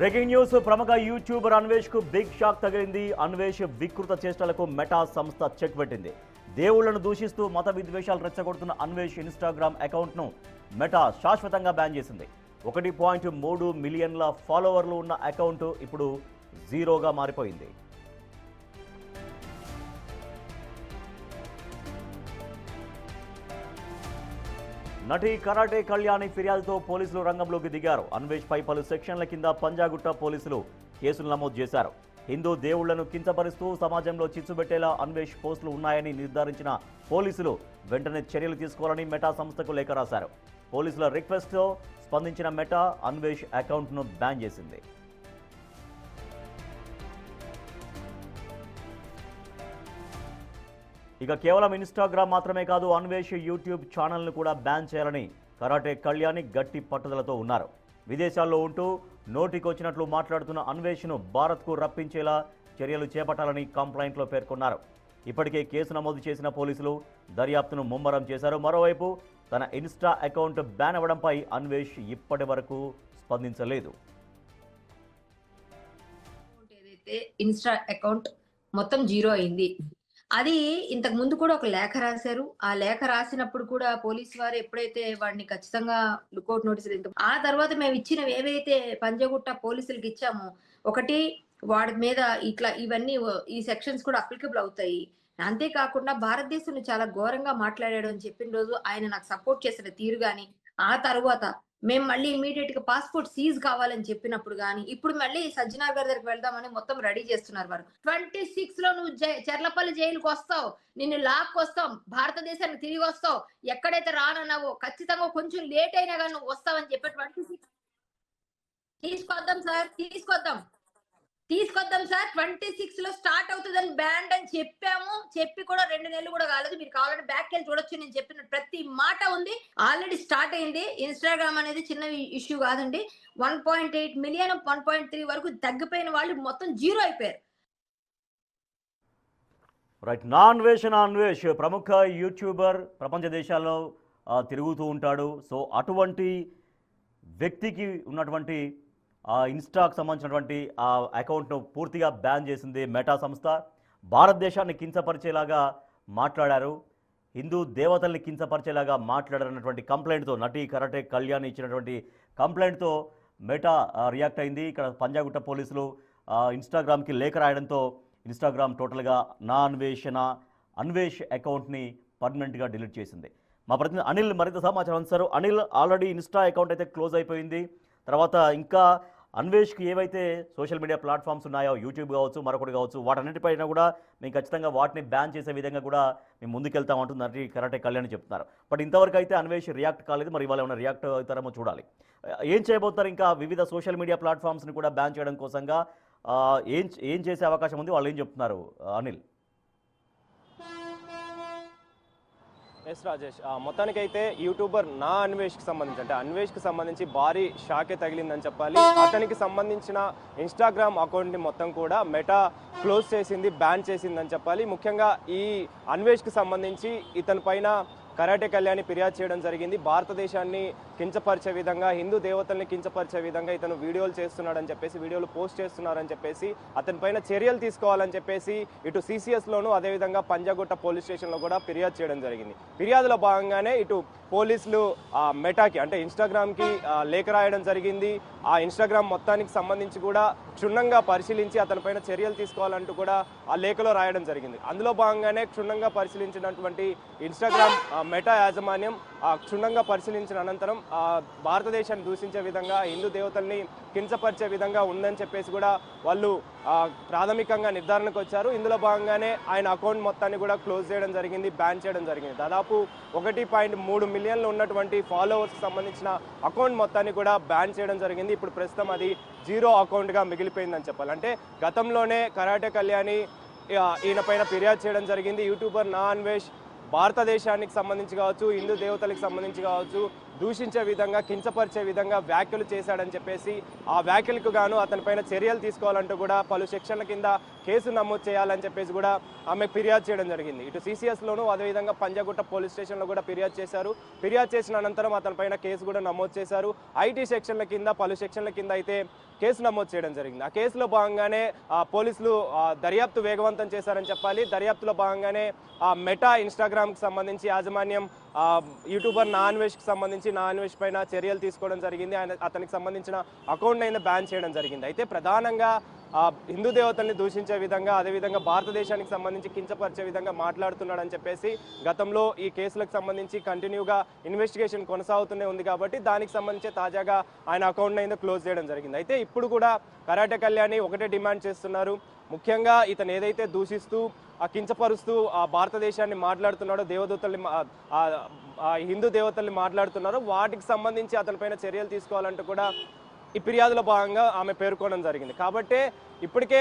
Breaking news ప్రముఖ YouTuber Anvesh కు big shock తగిలింది. అన్వేష్ వికృత చేష్టలకు మెటా సంస్థ చెక్ పెట్టింది. దేవుళ్లను దూషిస్తూ మత విద్వేషాలు రెచ్చగొడుతున్న అన్వేష్ ఇన్స్టాగ్రామ్ అకౌంట్ను మెటా శాశ్వతంగా బ్యాన్ చేసింది. 1.3 మిలియన్ల ఫాలోవర్లు ఉన్న అకౌంట్ ఇప్పుడు జీరోగా మారిపోయింది. నటి కరాటే కళ్యాణి ఫిర్యాదుతో పోలీసులు రంగంలోకి దిగారు. అన్వేష్ పై పలు సెక్షన్ల కింద పంజాగుట్ట పోలీసులు కేసులు నమోదు చేశారు. హిందూ దేవుళ్లను కించపరుస్తూ సమాజంలో చిచ్చుబెట్టేలా అన్వేష్ పోస్టులు ఉన్నాయని నిర్ధారించిన పోలీసులు వెంటనే చర్యలు తీసుకోవాలని మెటా సంస్థకు లేఖ రాశారు. పోలీసుల రిక్వెస్ట్తో స్పందించిన మెటా అన్వేష్ అకౌంట్ను బ్యాన్ చేసింది. ఇక కేవలం ఇన్స్టాగ్రామ్ మాత్రమే కాదు, అన్వేష్ యూట్యూబ్ ఛానల్ను కూడా బ్యాన్ చేయాలని కరాటే కళ్యాణి గట్టి పట్టుదలతో ఉన్నారు. విదేశాల్లో ఉంటూ నోటికొచ్చినట్లు మాట్లాడుతున్న అన్వేష్ను భారత్కు రప్పించేలా చర్యలు చేపట్టాలని కంప్లైంట్లో పేర్కొన్నారు. ఇప్పటికే కేసు నమోదు చేసిన పోలీసులు దర్యాప్తును ముమ్మరం చేశారు. మరోవైపు తన ఇన్స్టా అకౌంట్ బ్యాన్ అవ్వడంపై అన్వేష్ ఇప్పటి వరకు స్పందించలేదు. ఇన్స్టా అకౌంట్ మొత్తం జీరో అయింది. అది ఇంతకు ముందు కూడా ఒక లేఖ రాశారు. ఆ లేఖ రాసినప్పుడు కూడా పోలీసు వారు ఎప్పుడైతే వాడిని ఖచ్చితంగా లుకౌట్ నోటీసులు ఆ తర్వాత మేము ఇచ్చినవి ఏవైతే పంజగుట్ట పోలీసులకు ఇచ్చామో, ఒకటి వాడి మీద ఇట్లా ఇవన్నీ ఈ సెక్షన్స్ కూడా అప్లికబుల్ అవుతాయి. అంతేకాకుండా భారతదేశంలో చాలా ఘోరంగా మాట్లాడాడు అని చెప్పిన రోజు ఆయన నాకు సపోర్ట్ చేసిన తీరు గాని, ఆ తర్వాత మేము మళ్ళీ ఇమీడియట్ గా పాస్పోర్ట్ సీజ్ కావాలని చెప్పినప్పుడు గానీ, ఇప్పుడు మళ్ళీ సజ్జనార్ గారి దగ్గరికి వెళ్దామని మొత్తం రెడీ చేస్తున్నారు వారు. 26 లో నువ్వు చెర్లపల్లి జైలుకు వస్తావు, నిన్ను లాక్ వస్తాం, భారతదేశానికి తిరిగి వస్తావు, ఎక్కడైతే రానన్నావో ఖచ్చితంగా కొంచెం లేట్ అయినా కానీ నువ్వు వస్తావని చెప్పి 26 తీసుకొద్దాం సార్, తీసుకొద్దాం సార్, 26 లో స్టార్ట్ అవుతుందని బ్యాండ్ అని చెప్పాము. చెప్పి కూడా 2 నెలలు కూడా కాలేదు. మీరు కావాలంటే బ్యాక్ వెళ్ళి చూడొచ్చు. నేను చెప్పిన ప్రతి మాట ఉంది. ఆల్రెడీ స్టార్ట్ అయింది. ఇన్స్టాగ్రామ్ అనేది చిన్న ఇష్యూ కాదండి. 1.8 మిలియన్ 1.3 వరకు తగ్గిపోయిన వాళ్ళు మొత్తం జీరో అయిపోయారు. రైట్. అన్వేష్ ప్రముఖ యూట్యూబర్, ప్రపంచ దేశాల్లో తిరుగుతూ ఉంటాడు. సో అటువంటి వ్యక్తికి ఉన్నటువంటి ఇన్స్టాకు సంబంధించినటువంటి ఆ అకౌంట్ను పూర్తిగా బ్యాన్ చేసింది మెటా సంస్థ. భారతదేశాన్ని కించపరిచేలాగా మాట్లాడారు, హిందూ దేవతల్ని కించపరిచేలాగా మాట్లాడారన్నటువంటి కంప్లైంట్తో నటి కరాటే కళ్యాణి ఇచ్చినటువంటి కంప్లైంట్తో మెటా రియాక్ట్ అయింది. ఇక్కడ పంజాగుట్ట పోలీసులు ఇన్స్టాగ్రామ్కి లేఖ రాయడంతో ఇన్స్టాగ్రామ్ టోటల్గా అన్వేష్ అకౌంట్ని పర్మనెంట్గా డిలీట్ చేసింది. మా ప్రతినిధి అనిల్ మరింత సమాచారం అందిస్తారు. అనిల్, ఆల్రెడీ ఇన్స్టా అకౌంట్ అయితే క్లోజ్ అయిపోయింది. తర్వాత ఇంకా అన్వేష్కి ఏవైతే సోషల్ మీడియా ప్లాట్ఫామ్స్ ఉన్నాయో, యూట్యూబ్ కావచ్చు, మరొకటి కావచ్చు, వాటన్నిటిపైన కూడా మేము ఖచ్చితంగా వాటిని బ్యాన్ చేసే విధంగా కూడా మేము ముందుకెళ్తామంటుంది కరాటే కళ్యాణి చెప్తున్నారు. బట్ ఇంతవరకు అయితే అన్వేష్ రియాక్ట్ కాలేదు. మరి ఇవాళ ఏమైనా రియాక్ట్ అవుతారేమో చూడాలి. ఏం చేయబోతున్నారు? ఇంకా వివిధ సోషల్ మీడియా ప్లాట్ఫామ్స్ని కూడా బ్యాన్ చేయడం కోసంగా ఏం చేసే అవకాశం ఉంది? వాళ్ళు ఏం చెప్తున్నారు అనిల్? ఎస్ రాజేష్, మొత్తానికైతే యూట్యూబర్ అన్వేష్కి సంబంధించి, అంటే అన్వేష్కి సంబంధించి భారీ షాకే తగిలిందని చెప్పాలి. అతనికి సంబంధించిన ఇన్స్టాగ్రామ్ అకౌంట్ని మొత్తం కూడా మెటా క్లోజ్ చేసింది, బ్యాన్ చేసిందని చెప్పాలి. ముఖ్యంగా ఈ అన్వేష్కి సంబంధించి ఇతని పైన కరాటే కళ్యాణి ఫిర్యాదు చేయడం జరిగింది. భారతదేశాన్ని కించపరిచే విధంగా, హిందూ దేవతల్ని కించపరిచే విధంగా ఇతను వీడియోలు చేస్తున్నాడని చెప్పేసి, వీడియోలు పోస్ట్ చేస్తున్నారని చెప్పేసి అతనిపైన చర్యలు తీసుకోవాలని చెప్పేసి ఇటు సిసిఎస్లోను అదేవిధంగా పంజాగుట్ట పోలీస్ స్టేషన్లో కూడా ఫిర్యాదు చేయడం జరిగింది. ఫిర్యాదులో భాగంగానే ఇటు పోలీసులు మెటాకి, అంటే ఇన్స్టాగ్రామ్కి లేఖ రాయడం జరిగింది. ఆ ఇన్స్టాగ్రామ్ మొత్తానికి సంబంధించి కూడా క్షుణ్ణంగా పరిశీలించి అతనిపైన చర్యలు తీసుకోవాలంటూ కూడా ఆ లేఖలో రాయడం జరిగింది. అందులో భాగంగానే క్షుణ్ణంగా పరిశీలించినటువంటి ఇన్స్టాగ్రామ్ మెటా యాజమాన్యం క్షుణ్ణంగా పరిశీలించిన అనంతరం భారతదేశాన్ని దూషించే విధంగా, హిందూ దేవతల్ని కించపరిచే విధంగా ఉందని చెప్పేసి కూడా వాళ్ళు ప్రాథమికంగా నిర్ధారణకు వచ్చారు. ఇందులో భాగంగానే ఆయన అకౌంట్ మొత్తాన్ని కూడా క్లోజ్ చేయడం జరిగింది, బ్యాన్ చేయడం జరిగింది. దాదాపు 1.3 మిలియన్లు ఉన్నటువంటి ఫాలోవర్స్కి సంబంధించిన అకౌంట్ మొత్తాన్ని కూడా బ్యాన్ చేయడం జరిగింది. ఇప్పుడు ప్రస్తుతం అది జీరో అకౌంట్గా మిగిలిపోయిందని చెప్పాలి. అంటే గతంలోనే కరాటే కళ్యాణి ఈయన పైన ఫిర్యాదు చేయడం జరిగింది. యూట్యూబర్ అన్వేష్ భారతదేశానికి సంబంధించి కావచ్చు, హిందూ దేవతలకు సంబంధించి కావచ్చు, దూషించే విధంగా కించపరిచే విధంగా వ్యాఖ్యలు చేశాడని చెప్పేసి ఆ వ్యాఖ్యలకు గాను అతనిపైన చర్యలు తీసుకోవాలంటూ కూడా పలు సెక్షన్ల కింద కేసు నమోదు చేయాలని చెప్పేసి కూడా ఆమె ఫిర్యాదు చేయడం జరిగింది. ఇటు CCSలోను అదేవిధంగా పంజాగుట్ట పోలీస్ స్టేషన్లో కూడా ఫిర్యాదు చేశారు. ఫిర్యాదు చేసిన అనంతరం అతనిపైన కేసు కూడా నమోదు చేశారు. ఐటీ సెక్షన్ల కింద పలు సెక్షన్ల కింద అయితే కేసు నమోదు చేయడం జరిగింది. ఆ కేసులో భాగంగానే పోలీసులు దర్యాప్తు వేగవంతం చేశారని చెప్పాలి. దర్యాప్తులో భాగంగానే మెటా ఇన్స్టాగ్రామ్కి సంబంధించి యాజమాన్యం యూట్యూబర్ నా అన్వేష్కి సంబంధించి నా అన్వేష్ పైన చర్యలు తీసుకోవడం జరిగింది. అతనికి సంబంధించిన అకౌంట్ అయినా బ్యాన్ చేయడం జరిగింది. అయితే ప్రధానంగా హిందూ దేవతల్ని దూషించే విధంగా అదేవిధంగా భారతదేశానికి సంబంధించి కించపరిచే విధంగా మాట్లాడుతున్నాడని చెప్పేసి గతంలో ఈ కేసులకు సంబంధించి కంటిన్యూగా ఇన్వెస్టిగేషన్ కొనసాగుతూనే ఉంది కాబట్టి దానికి సంబంధించి తాజాగా ఆయన అకౌంట్ అయితే క్లోజ్ చేయడం జరిగింది. అయితే ఇప్పుడు కూడా కరాటే కళ్యాణి ఒకటే డిమాండ్ చేస్తున్నారు. ముఖ్యంగా ఇతను ఏదైతే దూషిస్తూ కించపరుస్తూ భారతదేశాన్ని మాట్లాడుతున్నాడో దేవదూతల్ని హిందూ దేవతల్ని మాట్లాడుతున్నారో వాటికి సంబంధించి అతనిపైన చర్యలు తీసుకోవాలంటూ కూడా ఈ ఫిర్యాదులో భాగంగా ఆమె పేర్కొనడం జరిగింది. కాబట్టి ఇప్పటికే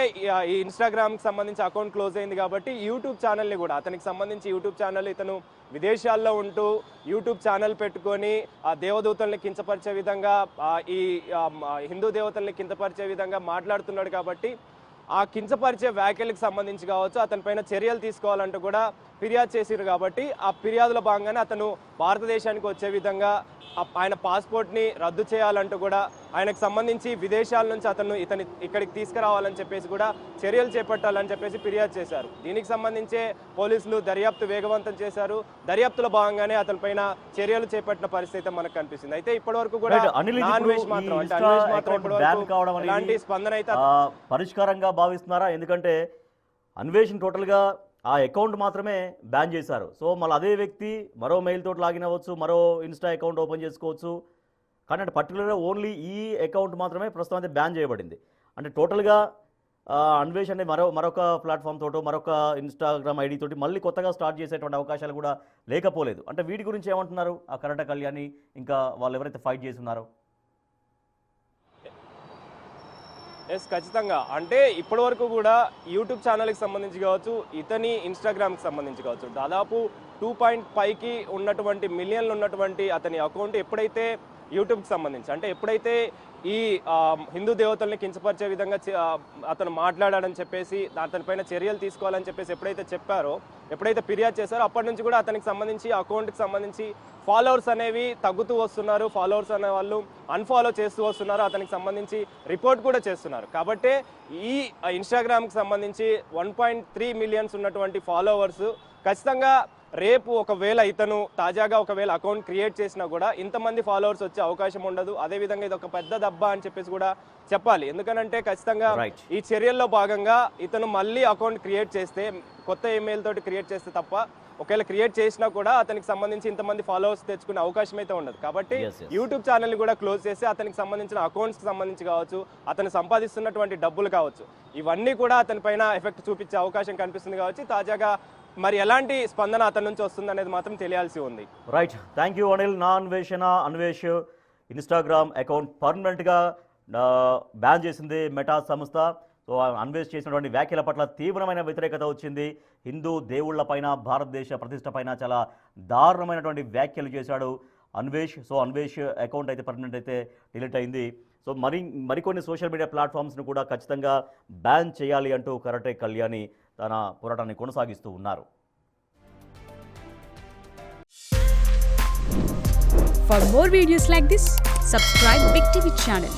ఈ ఇన్స్టాగ్రామ్కి సంబంధించి అకౌంట్ క్లోజ్ అయింది కాబట్టి యూట్యూబ్ ఛానల్ని కూడా అతనికి సంబంధించి యూట్యూబ్ ఛానల్ ఇతను విదేశాల్లో ఉంటూ యూట్యూబ్ ఛానల్ పెట్టుకొని ఆ దేవదూతల్ని కించపరిచే విధంగా ఈ హిందూ దేవతల్ని కించపరిచే విధంగా మాట్లాడుతున్నాడు కాబట్టి ఆ కించపరిచే వ్యాఖ్యలకు సంబంధించి కావచ్చు అతనిపైన చర్యలు తీసుకోవాలంటూ కూడా ఫిర్యాదు చేసిరు. కాబట్టి ఆ ఫిర్యాదులో భాగంగానే అతను భారతదేశానికి వచ్చే విధంగా ఆయన పాస్పోర్ట్ని రద్దు చేయాలంటూ కూడా ఆయనకు సంబంధించి విదేశాల నుంచి ఇతని ఇక్కడికి తీసుకురావాలని చెప్పేసి కూడా చర్యలు చేపట్టాలని చెప్పేసి ఫిర్యాదు చేశారు. దీనికి సంబంధించే పోలీసులు దర్యాప్తు వేగవంతం చేశారు. దర్యాప్తులో భాగంగానే అతనిపైన చర్యలు చేపట్టిన పరిస్థితి మనకు కనిపిస్తుంది. అయితే ఇప్పటివరకు కూడా ఎలాంటి స్పందన అయితే పరిష్కారంగా భావిస్తున్నారా? ఎందుకంటే అన్వేషణ టోటల్గా ఆ అకౌంట్ మాత్రమే బ్యాన్ చేశారు. సో మళ్ళీ అదే వ్యక్తి మరో మెయిల్ తోటి లాగిన్ అవ్వచ్చు, మరో ఇన్స్టా అకౌంట్ ఓపెన్ చేసుకోవచ్చు. కానీ అంటే పర్టికులర్గా ఓన్లీ ఈ అకౌంట్ మాత్రమే ప్రస్తుతం అయితే బ్యాన్ చేయబడింది. అంటే టోటల్గా అన్వేష్ అనే మరొక ప్లాట్ఫామ్ తోటో మరొక ఇన్స్టాగ్రామ్ ఐడి తోటి మళ్ళీ కొత్తగా స్టార్ట్ చేసేటువంటి అవకాశాలు కూడా లేకపోలేదు. అంటే వీటి గురించి ఏమంటున్నారు ఆ కరాటే కళ్యాణి ఇంకా వాళ్ళు ఎవరైతే ఫైట్ చేస్తున్నారో? ఖచ్చితంగా అంటే ఇప్పటి వరకు కూడా యూట్యూబ్ ఛానల్కి సంబంధించి కావచ్చు ఇతని ఇన్స్టాగ్రామ్కి సంబంధించి కావచ్చు దాదాపు 2.5కి ఉన్నటువంటి మిలియన్లు ఉన్నటువంటి అతని అకౌంట్ ఎప్పుడైతే యూట్యూబ్కి సంబంధించి అంటే ఎప్పుడైతే ఈ హిందూ దేవతల్ని కించపరిచే విధంగా అతను మాట్లాడాడని చెప్పేసి అతనిపైన చర్యలు తీసుకోవాలని చెప్పేసి ఎప్పుడైతే ఫిర్యాదు చేశారో అప్పటి నుంచి కూడా అతనికి సంబంధించి అకౌంట్కి సంబంధించి ఫాలోవర్స్ అనేవి తగ్గుతూ వస్తున్నారు. ఫాలోవర్స్ అనే వాళ్ళు అన్ఫాలో చేస్తూ వస్తున్నారు. అతనికి సంబంధించి రిపోర్ట్ కూడా చేస్తున్నారు. కాబట్టి ఈ ఇన్స్టాగ్రామ్కి సంబంధించి 1.3 మిలియన్స్ ఉన్నటువంటి ఫాలోవర్స్ ఖచ్చితంగా రేపు ఒకవేళ ఇతను తాజాగా ఒకవేళ అకౌంట్ క్రియేట్ చేసినా కూడా ఇంతమంది ఫాలోవర్స్ వచ్చే అవకాశం ఉండదు. అదేవిధంగా ఇది ఒక పెద్ద దెబ్బ అని చెప్పేసి కూడా చెప్పాలి. ఎందుకంటే ఖచ్చితంగా ఈ చర్యల్లో భాగంగా ఇతను మళ్ళీ అకౌంట్ క్రియేట్ చేస్తే కొత్త ఈమెయిల్ తోటి క్రియేట్ చేస్తే తప్ప ఒకవేళ క్రియేట్ చేసినా కూడా అతనికి సంబంధించి ఇంతమంది ఫాలోవర్స్ తెచ్చుకునే అవకాశం అయితే ఉండదు. కాబట్టి యూట్యూబ్ ఛానల్ని కూడా క్లోజ్ చేసి అతనికి సంబంధించిన అకౌంట్స్కి సంబంధించి కావచ్చు అతను సంపాదిస్తున్నటువంటి డబ్బులు కావచ్చు ఇవన్నీ కూడా అతనిపైన ఎఫెక్ట్ చూపించే అవకాశం కనిపిస్తుంది. కావచ్చు తాజాగా మరి ఎలాంటి స్పందన అతని నుంచి వస్తుంది అనేది మాత్రం తెలియాల్సి ఉంది. Right, thank you Anil. నా అన్వేష్ ఇన్స్టాగ్రామ్ అకౌంట్ పర్మనెంట్గా బ్యాన్ చేసింది మెటా సంస్థ. సో అన్వేష్ చేసినటువంటి వ్యాఖ్యల పట్ల తీవ్రమైన వ్యతిరేకత వచ్చింది. హిందూ దేవుళ్లపైన భారతదేశ ప్రతిష్టపైన చాలా దారుణమైనటువంటి వ్యాఖ్యలు చేశాడు అన్వేష్. సో అన్వేష్ అకౌంట్ అయితే పర్మనెంట్ అయితే డిలీట్ అయింది. సో మరికొన్ని సోషల్ మీడియా ప్లాట్ఫామ్స్ను కూడా ఖచ్చితంగా బ్యాన్ చేయాలి అంటూ కరాటే కళ్యాణి తన పోరాటాన్ని కొనసాగిస్తూ ఉన్నారు. For more videos like this, subscribe Big TV channel.